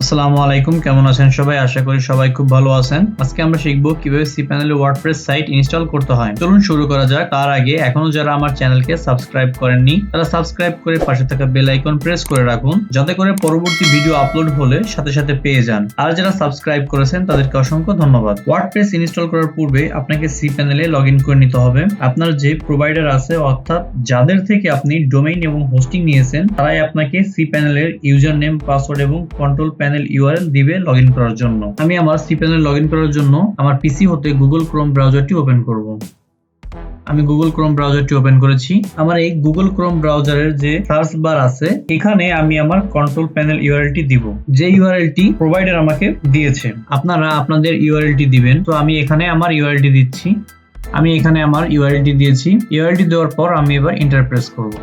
আসসালামু আলাইকুম, কেমন আছেন সবাই? আশা করি সবাই খুব ভালো আছেন। আজকে আমরা শিখব কিভাবে cPanel এ ওয়ার্ডপ্রেস সাইট ইনস্টল করতে হয়। চলুন শুরু করা যাক। তার আগে এখনো যারা আমার চ্যানেলকে সাবস্ক্রাইব করেননি তারা সাবস্ক্রাইব করে পাশে থাকা বেল আইকন প্রেস করে রাখুন, যাতে করে পরবর্তী ভিডিও আপলোড হলে সাথে সাথে পেয়ে যান। আর যারা সাবস্ক্রাইব করেছেন তাদেরকে অসংখ্য ধন্যবাদ। ওয়ার্ডপ্রেস ইনস্টল করার পূর্বে আপনাকে cPanel এ লগইন করে নিতে হবে। আপনার যে প্রোভাইডার আছে, অর্থাৎ যাদের থেকে আপনি ডোমেইন এবং হোস্টিং নিয়েছেন, তারাই আপনাকে cPanel এর ইউজার নেম, পাসওয়ার্ড এবং কন্ট্রোল প্যানেল ইউআরএল দিবে লগইন করার জন্য। আমি আমার cPanel লগইন করার জন্য আমার পিসি হতে গুগল ক্রোম ব্রাউজারটি ওপেন করব। আমি গুগল ক্রোম ব্রাউজারটি ওপেন করেছি। আমার এই গুগল ক্রোম ব্রাউজারের যে সার্চ বার আছে, এখানে আমি আমার কন্ট্রোল প্যানেল ইউআরএলটি দিব, যে ইউআরএলটি প্রোভাইডার আমাকে দিয়েছে। আপনারা আপনাদের ইউআরএলটি দিবেন। তো আমি এখানে আমার ইউআরএলটি দিচ্ছি। আমি এখানে আমার ইউআরএলটি দিয়েছি। ইউআরএলটি দেওয়ার পর আমি এবার এন্টার প্রেস করব।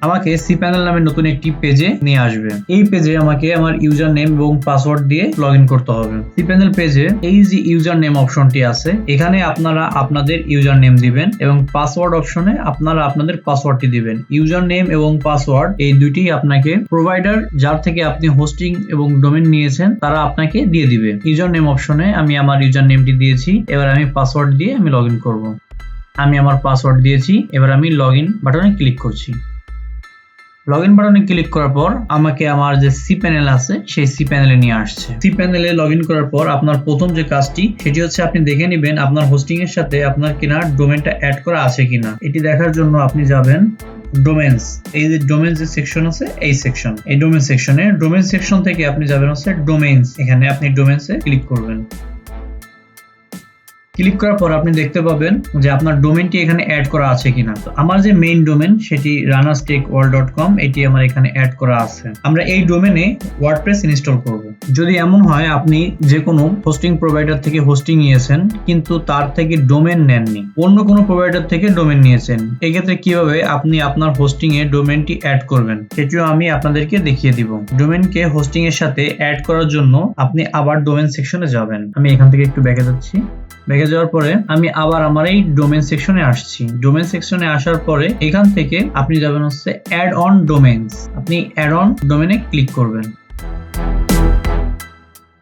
আমাকে cPanel নামে নতুন একটি পেজে নিয়ে আসবে। এই পেজে আমাকে আমার ইউজার নেম এবং পাসওয়ার্ড দিয়ে লগইন করতে হবে। cPanel পেজে এই যে ইউজার নেম অপশনটি আছে, এখানে আপনারা আপনাদের ইউজার নেম দিবেন এবং পাসওয়ার্ড অপশনে আপনারা আপনাদের পাসওয়ার্ডটি দিবেন। ইউজার নেম এবং পাসওয়ার্ড এই দুটি আপনাকে প্রোভাইডার যার থেকে আপনি হোস্টিং এবং ডোমেইন নিয়েছেন তারা আপনাকে দিয়ে দিবে। ইউজার নেম অপশনে আমি আমার ইউজার নেমটি দিয়েছি। এবার আমি পাসওয়ার্ড দিয়ে আমি লগইন করব। আমি আমার পাসওয়ার্ড দিয়েছি। এবার আমি লগইন বাটনে ক্লিক করছি। লগইন বাটনে ক্লিক করার পর আমাকে আমার যে cPanel আছে সেই cPanel এ নিয়ে আসছে। cPanel এ লগইন করার পর আপনার প্রথম যে কাজটি সেটি হচ্ছে আপনি দেখে নেবেন আপনার হোস্টিং এর সাথে আপনার কিনা ডোমেইনটা অ্যাড করা আছে কিনা। এটি দেখার জন্য আপনি যাবেন ডোমেইনস। এই যে ডোমেইনস যে সেকশন আছে, এই সেকশন, এই ডোমেইন সেকশনে, ডোমেইন সেকশন থেকে আপনি যাবেন হচ্ছে ডোমেইনস। এখানে আপনি ডোমেইনসে ক্লিক করবেন। ক্লিক করার পর আপনি দেখতে পাবেন যে আপনার ডোমেইনটি এখানে অ্যাড করা আছে কিনা। তো আমার যে মেইন ডোমেইন সেটি ranastechworld.com, এটি আমার এখানে অ্যাড করা আছে। আমরা এই ডোমেইনে ওয়ার্ডপ্রেস ইনস্টল করব। যদি এমন হয় আপনি যে কোনো হোস্টিং প্রোভাইডার থেকে হোস্টিং নিয়েছেন কিন্তু তার থেকে ডোমেইন নেননি, অন্য কোনো প্রোভাইডার থেকে ডোমেইন নিয়েছেন, এক্ষেত্রে কিভাবে আপনি আপনার হোস্টিং এ ডোমেইনটি অ্যাড করবেন সেটিও আমি আপনাদেরকে দেখিয়ে দিব। ডোমেইনকে হোস্টিং এর সাথে অ্যাড করার জন্য আপনি আবার ডোমেইন সেকশনে যাবেন। আমি এখান থেকে একটু ব্যাকে যাচ্ছি। ব্যাকে যাওয়ার পরে আমি আবার আমার এই ডোমেইন সেকশনে আসছি। ডোমেইন সেকশনে আসার পরে এখান থেকে আপনি যাবেন হচ্ছে অ্যাড অন ডোমেইনস। আপনি অ্যাড অন ডোমেইনে ক্লিক করবেন।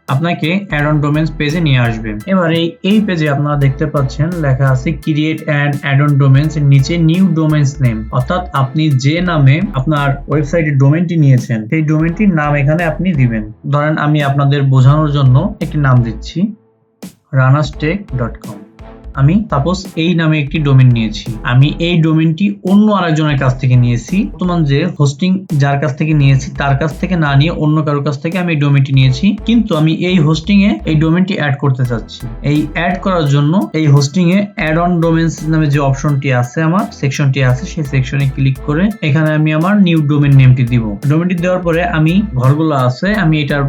আপনাকে অ্যাড অন ডোমেইনস পেজে নিয়ে আসবে। এবার এই পেজে আপনারা দেখতে পাচ্ছেন লেখা আছে create and add on domains, এর নিচে নিউ ডোমেইনস নেম, অর্থাৎ আপনি যে নামে আপনার ওয়েবসাইটে ডোমেইনটি নিয়েছেন সেই ডোমেইনটির নাম এখানে আপনি দিবেন। ধরেন আমি আপনাদের বোঝানোর জন্য একটি নাম দিচ্ছি, ranastech.com। আমি সাপোজ এই নামে একটি ডোমেইন নিয়েছি। আমি এই ডোমেইনটি অন্য আরেকজনের কাছ থেকে নিয়েছি। বর্তমান যে হোস্টিং যার কাছ থেকে নিয়েছি তার কাছ থেকে না নিয়ে অন্য কারোর কাছ থেকে আমি এই ডোমেইনটি নিয়েছি, কিন্তু আমি এই হোস্টিং এ এই ডোমেইনটি অ্যাড করতে চাচ্ছি। এই অ্যাড করার জন্য এই হোস্টিং এ অ্যাড অন ডোমেইনস নামে যে অপশনটি আছে, আমার সেকশনটি আছে, সেই সেকশনে ক্লিক করে এখানে আমি আমার নিউ ডোমেইন নেমটি দিব। ডোমেইনটি দেওয়ার পরে আমি ঘরগুলো আছে, আমি এটার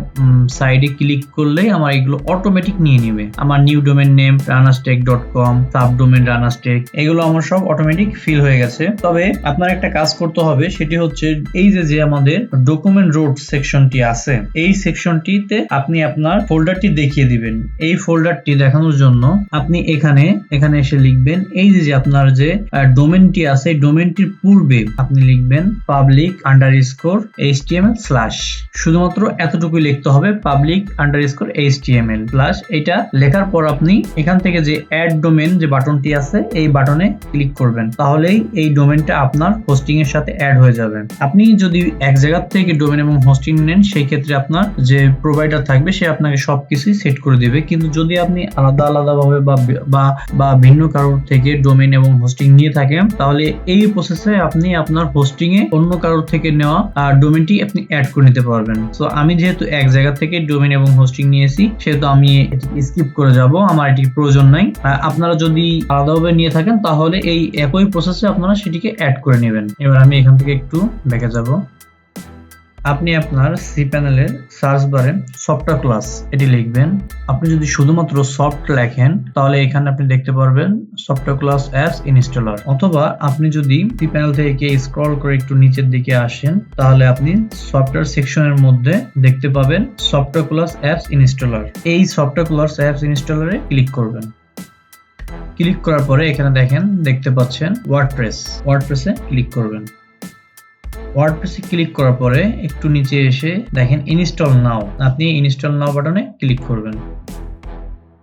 সাইডে ক্লিক করলেই আমার এগুলো অটোমেটিক নিয়ে নেবে। আমার new domain name ranastech.com, subdomain ranastech, এগুলো আমার সব অটোমেটিক ফিল হয়ে গেছে। তবে আপনার একটা কাজ করতে হবে, সেটি হচ্ছে এই যে আমাদের ডকুমেন্ট রোড সেকশনটি আছে, এই সেকশনটিতে আপনি আপনার ফোল্ডারটি দেখিয়ে দিবেন। এই ফোল্ডারটি দেখানোর জন্য আপনি এখানে এসে লিখবেন এই যে আপনার যে ডোমেইনটি আছে, ডোমেইনটির পূর্বে আপনি লিখবেন public_html/, শুধুমাত্র এতটুকুই লিখতে হবে, public_html/। এটা লেখার পর আপনি এখান থেকে যে অ্যাড ডোমেইন যে বাটনটি আছে এই বাটনে ক্লিক করবেন, তাহলেই এই ডোমেইনটা আপনার হোস্টিং এর সাথে অ্যাড হয়ে যাবে। আপনি যদি এক জায়গা থেকে ডোমেইন এবং হোস্টিং নেন, সেই ক্ষেত্রে আপনার যে প্রোভাইডার থাকবে সে আপনাকে সবকিছুই সেট করে দিবে। কিন্তু যদি আপনি আলাদা ভাবে বা ভিন্ন কারোর থেকে ডোমেইন এবং হোস্টিং নিয়ে থাকেন, তাহলে এই প্রসেসে আপনি আপনার হোস্টিং এ অন্য কারোর থেকে নেওয়া ডোমেইনটি আপনি অ্যাড করে নিতে পারবেন। সো আমি যেহেতু এক জায়গা থেকে ডোমেইন এবং হোস্টিং নিয়েছি, সেহেতু আমি এটি স্কিপ করে যাব, আমার এটি প্রয়োজন নাই। আপনারা যদি আলাদাভাবে নিয়ে থাকেন তাহলে এই একই প্রসেসে আপনারা সেটিকে অ্যাড করে নেবেন। এবার আমি এখান থেকে একটু ব্যাকে যাব। আপনি আপনার cPanel এর সার্চ বারে সফটওয়্যার ক্লাস এটি লিখবেন। আপনি যদি শুধুমাত্র সফট লেখেন তাহলে এখানে আপনি দেখতে পারবেন সফটওয়্যার ক্লাস অ্যাপস ইনস্টলার, অথবা আপনি যদি cPanel থেকে স্ক্রল করে একটু নিচের দিকে আসেন তাহলে আপনি সফটওয়্যার সেকশনের মধ্যে দেখতে পাবেন সফটওয়্যার ক্লাস অ্যাপস ইনস্টলার। এই সফটওয়্যার ক্লাস অ্যাপস ইনস্টলারে ক্লিক করবেন। ক্লিক করার পরে এখানে দেখতে পাচ্ছেন ওয়ার্ডপ্রেসে ক্লিক করবেন। ওয়ার্ডপ্রেসে ক্লিক করার পরে একটু নিচে এসে দেখেন ইনস্টল নাও, আপনি ইনস্টল নাও বাটনে ক্লিক করবেন।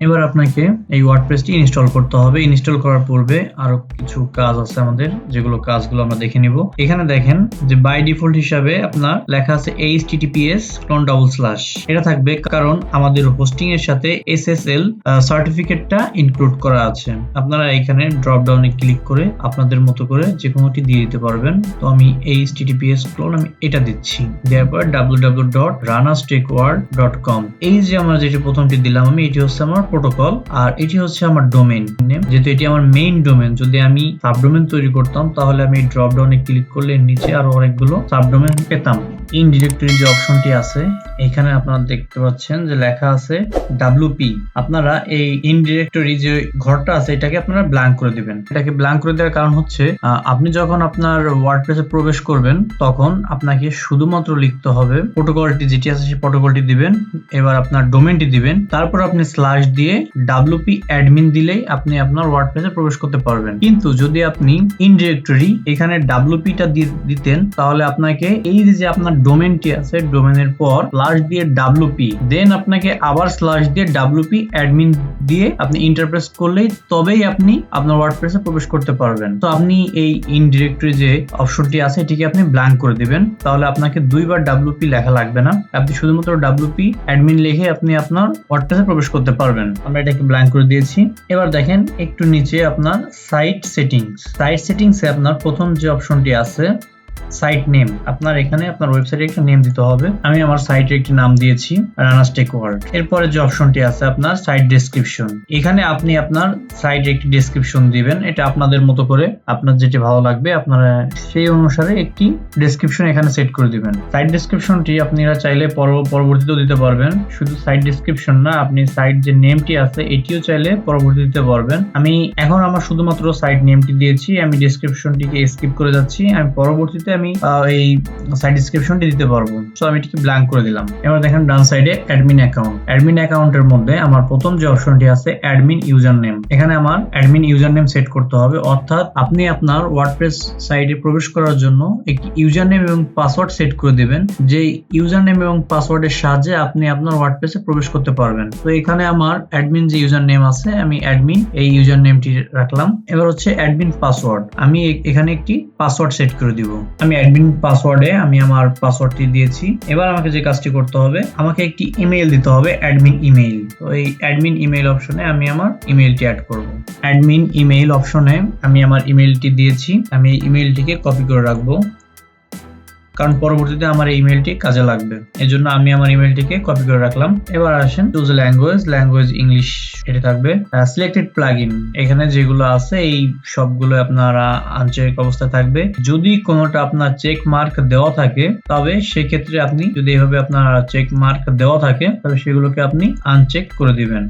এবার আপনাকে এই ওয়ার্ডপ্রেসটি ইনস্টল করতে হবে। ইনস্টল করার পূর্বে আরো কিছু কাজ আছে আমাদের, যেগুলো কাজগুলো আমরা দেখে নিব। এখানে দেখেন যে বাই ডিফল্ট হিসাবে আপনার লেখা আছে https:// এটা থাকবে কারণ আমাদের হোস্টিং এর সাথে SSL সার্টিফিকেটটা ইনক্লুড করা আছে। আপনারা এখানে ড্রপ ডাউনে ক্লিক করে আপনাদের মতো করে যে কোনোটি দিয়ে দিতে পারবেন। তো আমি https: আমি এটা দিচ্ছি, দেওয়ার পর www.ranastechworld.com। এই যে আমরা যেটা প্রথমটি দিলাম আমি, এটি হচ্ছে আমার প্রোটোকল আর এটি হচ্ছে আমার ডোমেইন নেম। যেহেতু এটি আমার মেইন ডোমেইন, যদি আমি সাবডোমেইন তৈরি করতাম তাহলে আমি ড্রপ ডাউনে ক্লিক করলে নিচে আরো অনেকগুলো সাবডোমেইন পেতাম। ইন ডিরেক্টরি যে অপশনটি আছে এখানে আপনারা দেখতে পাচ্ছেন যে লেখা আছে WP। আপনারা এই ইন ডিরেক্টরি যে ঘরটা আছে এটাকে আপনারা ব্ল্যাঙ্ক করে দিবেন। এটাকে ব্ল্যাঙ্ক করে দেওয়ার কারণ হচ্ছে আপনি যখন আপনার ওয়ার্ডপ্রেসে প্রবেশ করবেন তখন আপনাকে শুধুমাত্র লিখতে হবে প্রোটোকলটি যেটি আছে সেই প্রোটোকলটি দিবেন, এবার আপনার ডোমেইনটি দিবেন, তারপর আপনি স্ল্যাশ দিয়ে WP অ্যাডমিন দিলেই আপনি আপনার ওয়ার্ডপ্রেসে প্রবেশ করতে পারবেন। কিন্তু যদি আপনি ইন ডিরেক্টরি এখানে WP টা দিতেন তাহলে আপনাকে এই যে আপনার ডোমেইনটি আছে ডোমেইনের পর স্ল্যাশ দিয়ে WP, দেন আপনাকে আবার স্ল্যাশ দিয়ে WP অ্যাডমিন দিয়ে আপনি ইন্টারপ্রেস করলেই তবেই আপনি আপনার ওয়ার্ডপ্রেসে প্রবেশ করতে পারবেন। তো আপনি এই ইন ডিরেক্টরি যে অপশনটি আছে এটিকে আপনি ব্ল্যাঙ্ক করে দিবেন, তাহলে আপনাকে দুইবার WP লেখা লাগবে না। আপনি শুধুমাত্র WP অ্যাডমিন লিখে আপনি আপনার ওয়ার্ডপ্রেসে প্রবেশ করতে পারবেন। আমরা এটাকে ব্ল্যাঙ্ক করে দিয়েছি। এবার দেখেন একটু নিচে আপনার সাইট সেটিংসে আপনার প্রথম যে অপশনটি আছে সাইট নেম, আপনার এখানে আপনার ওয়েবসাইটে একটা নেম দিতে হবে। আমি আমার সাইটের একটি নাম দিয়েছি রানা টেক ওয়ার্ল্ড। এরপরে যে অপশনটি আছে আপনার সাইট ডেসক্রিপশন, এখানে আপনি আপনার সাইটে একটি ডেসক্রিপশন দিবেন। এটা আপনাদের মতো করে আপনার যেটা ভালো লাগবে আপনারা সেই অনুসারে একটি ডেসক্রিপশন এখানে সেট করে দিবেন। সাইট ডেসক্রিপশনটি আপনারা চাইলে পরবর্তীতেও দিতে পারবেন। শুধু সাইট ডেসক্রিপশন না, আপনি সাইট যে নেমটি আছে এটিও চাইলে পরবর্তীতে দিতে পারবেন। আমি এখন আমার শুধুমাত্র সাইট নেমটি দিয়েছি, আমি ডেসক্রিপশনটিকে স্কিপ করে যাচ্ছি। আমি পরবর্তীতে আমি এই সাইট ডেসক্রিপশনটি দিতে পারবো। সো আমি এটাকে ব্ল্যাঙ্ক করে দিলাম। এবার দেখেন ডান সাইডে অ্যাডমিন অ্যাকাউন্টের মধ্যে আমার প্রথম যে অপশনটি আছে অ্যাডমিন ইউজার নেম, এখানে আমার অ্যাডমিন ইউজার নেম সেট করতে হবে। অর্থাৎ আপনি আপনার ওয়ার্ডপ্রেস সাইটে প্রবেশ করার জন্য একটি ইউজার নেম এবং পাসওয়ার্ড সেট করে দিবেন, যে ইউজার নেম এবং পাসওয়ার্ডের সাহায্যে আপনি আপনার ওয়ার্ডপ্রেসে প্রবেশ করতে পারবেন। তো এখানে আমার অ্যাডমিন যে ইউজার নেম আছে আমি অ্যাডমিন এই ইউজার নেমটি রাখলাম। এবার হচ্ছে অ্যাডমিন পাসওয়ার্ড, আমি এখানে একটি পাসওয়ার্ড সেট করে দিব। আমি অ্যাডমিন পাসওয়ার্ডে আমি আমার পাসওয়ার্ডটি দিয়েছি। এবার আমাকে যে কাজটি করতে হবে, আমাকে একটি ইমেইল দিতে হবে, অ্যাডমিন ইমেইল। তো এই অ্যাডমিন ইমেইল অপশনে আমি আমার ইমেইলটি অ্যাড করব। অ্যাডমিন ইমেইল অপশনে আমি আমার ইমেইলটি দিয়েছি। আমি এই ইমেইলটিকে কপি করে রাখবো কারণ পরবর্তীতে আমার এই ইমেইলটি কাজে লাগবে। এজন্য আমি আমার ইমেইলটিকে কপি করে রাখলাম। এবার আসেন চুজ ল্যাঙ্গুয়েজ ইংলিশ, এটা থাকবে। সিলেক্টেড প্লাগইন, এখানে যেগুলো আছে এই সবগুলো আপনারা আনচেক অবস্থায় থাকবে। যদি কোনোটা আপনার চেক মার্ক দেওয়া থাকে তবে সেক্ষেত্রে আপনি যদি এভাবে আপনার চেক মার্ক দেওয়া থাকে তবে সেগুলোকে আপনি আনচেক করে দিবেন।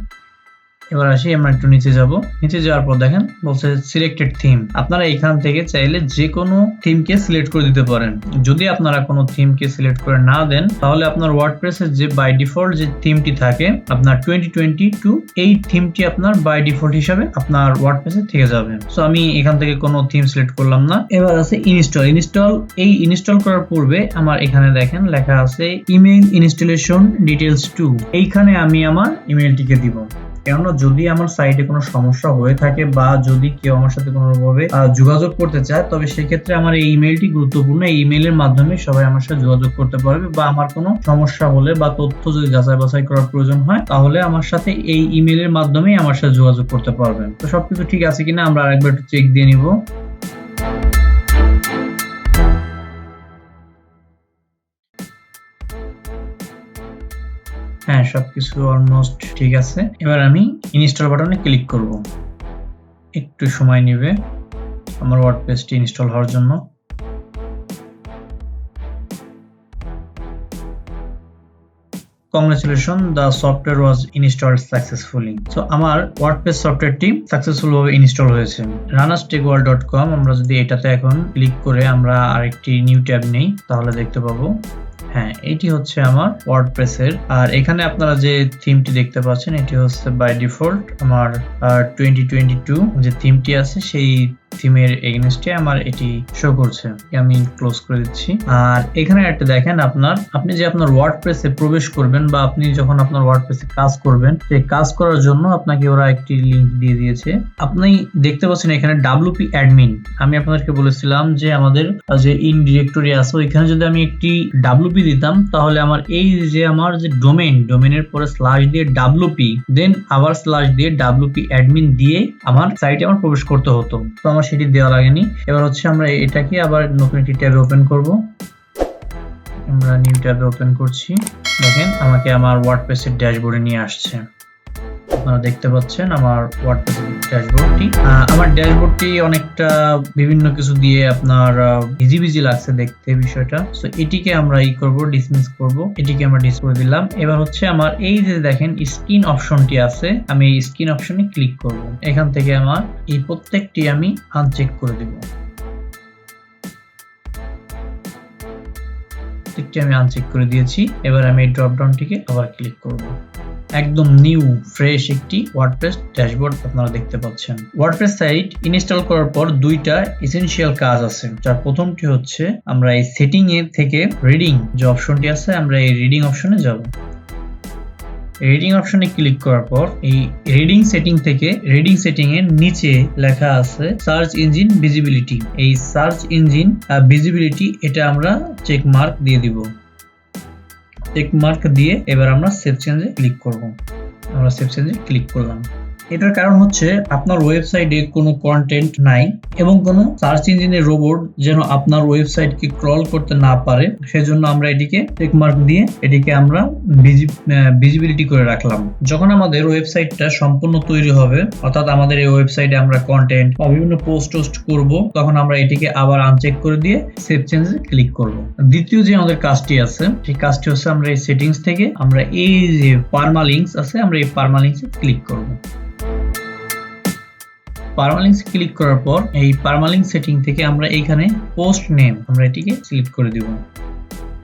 এবার আসি আমরা একটু নিচে যাব। নিচে যাওয়ার পর দেখেন বলছে সিলেক্টেড থিম, আপনারা এখান থেকে চাইলে যে কোনো থিমকে সিলেক্ট করে দিতে পারেন। যদি আপনারা কোনো থিমকে সিলেক্ট করে না দেন তাহলে আপনার ওয়ার্ডপ্রেসের যে বাই ডিফল্ট যে থিমটি থাকে আপনার 2022 এই থিমটি আপনার বাই ডিফল্ট হিসাবে আপনার ওয়ার্ডপ্রেসে থেকে যাবে। সো আমি এখান থেকে কোনো থিম সিলেক্ট করলাম না। এবার আছে ইনস্টল। এই ইনস্টল করার পূর্বে আমার এখানে দেখেন লেখা আছে ইমেইল ইনস্টলেশন ডিটেইলস 2, এইখানে আমি আমার ইমেইলটিকে দিব। কেননা যদি আমার সাইটে কোনো সমস্যা হয়ে থাকে বা যদি কেউ আমার সাথে কোনোভাবে যোগাযোগ করতে চায় তবে সেক্ষেত্রে আমার এই ইমেইলটি গুরুত্বপূর্ণ। এই ইমেইলের মাধ্যমে সবাই আমার সাথে যোগাযোগ করতে পারবে বা আমার কোনো সমস্যা হলে বা তথ্য যদি যাচাই বাছাই করার প্রয়োজন হয় তাহলে আমার সাথে এই ইমেইলের মাধ্যমেই আমার সাথে যোগাযোগ করতে পারবেন। তো সবকিছু ঠিক আছে কিনা আমরা আরেকবার একটু চেক দিয়ে নিব। হ্যাঁ, সবকিছু অলমোস্ট ঠিক আছে। এবার আমি ইনস্টল বাটনে ক্লিক করব। একটু সময় নেবে আমার ওয়ার্ডপ্রেসটি ইনস্টল হওয়ার জন্য। Congratulation, the software was installed successfully. So আমার ওয়ার্ডপ্রেস সফটওয়্যারটি সাকসেসফুল ভাবে ইনস্টল হয়েছে। ranastechworld.com, আমরা যদি এটাতে এখন ক্লিক করে আমরা আরেকটি নিউ ট্যাব নেই তাহলে দেখতে পাবো হ্যাঁ এটি হচ্ছে আমার ওয়ার্ডপ্রেসের। আর এখানে আপনারা যে থিমটি দেখতে পাচ্ছেন এটি হচ্ছে বাই ডিফল্ট আমার 2022 যে থিমটি আছে সেই থিমের এগেইনস্টে আমার এটি শো করছে। আমি ক্লোজ করে দিচ্ছি। আর এখানে একটা দেখেন, আপনি যে আপনার ওয়ার্ডপ্রেসে প্রবেশ করবেন বা আপনি যখন আপনার ওয়ার্ডপ্রেসে কাজ করবেন, সেই কাজ করার জন্য আপনাকে ওরা একটি লিংক দিয়ে দিয়েছে। আপনি দেখতে পাচ্ছেন এখানে WP অ্যাডমিন। আমি আপনাদেরকে বলেছিলাম যে আমাদের যে ইন ডিরেক্টরি আছে ওইখানে যদি আমি একটি WP দিতাম তাহলে আমার এই যে আমার যে ডোমেইনের পরে স্ল্যাশ দিয়ে WP দেন আবার স্ল্যাশ দিয়ে WP অ্যাডমিন দিয়ে আমার সাইটে আমার প্রবেশ করতে হতো। তো আমার সেটি দেওয়া লাগেনি। এবার হচ্ছে আমরা এটাকে আবার নতুন একটি ট্যাবে ওপেন করব। আমরা নিউ ট্যাবে ওপেন করছি। দেখেন আমাকে আমার ওয়ার্ডপ্রেসের ড্যাশবোর্ডে নিয়ে আসছে। আপনারা দেখতে পাচ্ছেন আমার ওয়ার্ডপ্রেস ড্যাশবোর্ডটি। আমার ড্যাশবোর্ডটি অনেকটা বিভিন্ন কিছু দিয়ে আপনার ভিজি লাগছে দেখতে বিষয়টা। সো এটিকে আমরা করব, ডিসমিস করব। এটিকে আমরা ডিস করে দিলাম। এবার হচ্ছে আমার এই যে দেখেন স্ক্রিন অপশনটি আছে, আমি এই স্ক্রিন অপশনে ক্লিক করব। এখান থেকে আমার এই প্রত্যেকটি আমি আনচেক করে দিব। আমি আনচেক করে দিয়েছি। এবার আমি এই ড্রপ ডাউনটিকে আবার ক্লিক করব। একদম নিউ ফ্রেশ একটি ওয়ার্ডপ্রেস ড্যাশবোর্ড আপনারা দেখতে পাচ্ছেন। ওয়ার্ডপ্রেস সাইট ইনস্টল করার পর দুইটা এসেনশিয়াল কাজ আছে। যার প্রথমটি হচ্ছে আমরা এই সেটিং এর থেকে রিডিং যে অপশনটি আছে, আমরা এই রিডিং অপশনে যাব। রিডিং অপশনে ক্লিক করার পর এই রিডিং সেটিং থেকে রিডিং সেটিং এর নিচে লেখা আছে সার্চ ইঞ্জিন ভিজিবিলিটি। এই সার্চ ইঞ্জিন ভিজিবিলিটি এটা আমরা চেক মার্ক দিয়ে দিব। চেক মার্ক দিয়ে এবার আমরা সেভ চেঞ্জে ক্লিক করব। আমরা সেভ চেঞ্জে ক্লিক করলাম। এটার কারণ হচ্ছে আপনার ওয়েবসাইটে কোনো কন্টেন্ট নাই এবং কোনো সার্চ ইঞ্জিনের রোবট যেন আপনার ওয়েবসাইটকে ক্রল করতে না পারে, সেজন্য আমরা এটিকে চেক মার্ক দিয়ে এটিকে আমরা ভিজিবিলিটি করে রাখলাম। যখন আমাদের ওয়েবসাইটটা সম্পূর্ণ তৈরি হবে, অর্থাৎ আমাদের এই ওয়েবসাইটে আমরা কন্টেন্ট বা বিভিন্ন পোস্ট করব, তখন আমরা এটিকে আবার আনচেক করে দিয়ে সেভ চেঞ্জে ক্লিক করব। দ্বিতীয় যে আমাদের কাজটি আছে, সেই কাজটি হচ্ছে আমরা এই সেটিংস থেকে আমরা এই যে পারমালিঙ্কস আছে, আমরা এই পারমালিঙ্কসে ক্লিক করব। পারমালিঙ্কস ক্লিক করার পর এই পারমালিঙ্ক সেটিং থেকে আমরা এইখানে পোস্ট নেম আমরা এটিকে সিলেক্ট করে দিব।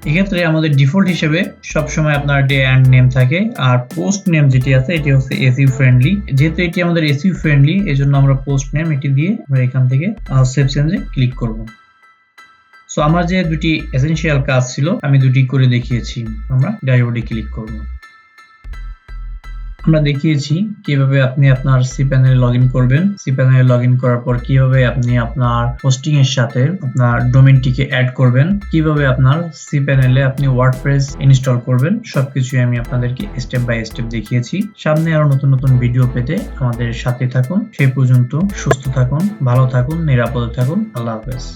এক্ষেত্রে আমাদের ডিফল্ট হিসেবে সবসময় আপনার ডে এন্ড নেম থাকে, আর পোস্ট নেম যেটি আছে এটি হচ্ছে এসইও ফ্রেন্ডলি। যেহেতু এটি আমাদের এসইও ফ্রেন্ডলি, এজন্য আমরা পোস্ট নেম এটি দিয়ে আমরা এখান থেকে সেভ চেঞ্জে ক্লিক করব। সো আমার যে দুটি এসেনশিয়াল কাজ ছিল আমি দুটি করে দেখিয়েছি। আমরা ড্যাশবোর্ডে ক্লিক করব। আমরা দেখিয়েছি কিভাবে আপনি আপনার cPanel লগইন করবেন। cPanel লগইন করার পর কিভাবে আপনি আপনার হোস্টিং এর সাথে আপনার ডোমেইনটিকে অ্যাড করবেন, কিভাবে আপনার cPanel এ আপনি ওয়ার্ডপ্রেস ইনস্টল করবেন, সবকিছুই আমি আপনাদেরকে স্টেপ বাই স্টেপ দেখিয়েছি। সামনে আরো নতুন নতুন ভিডিও পেতে আমাদের সাথে থাকুন। সেই পর্যন্ত সুস্থ থাকুন, ভালো থাকুন, নিরাপদে থাকুন। আল্লাহ হাফেজ।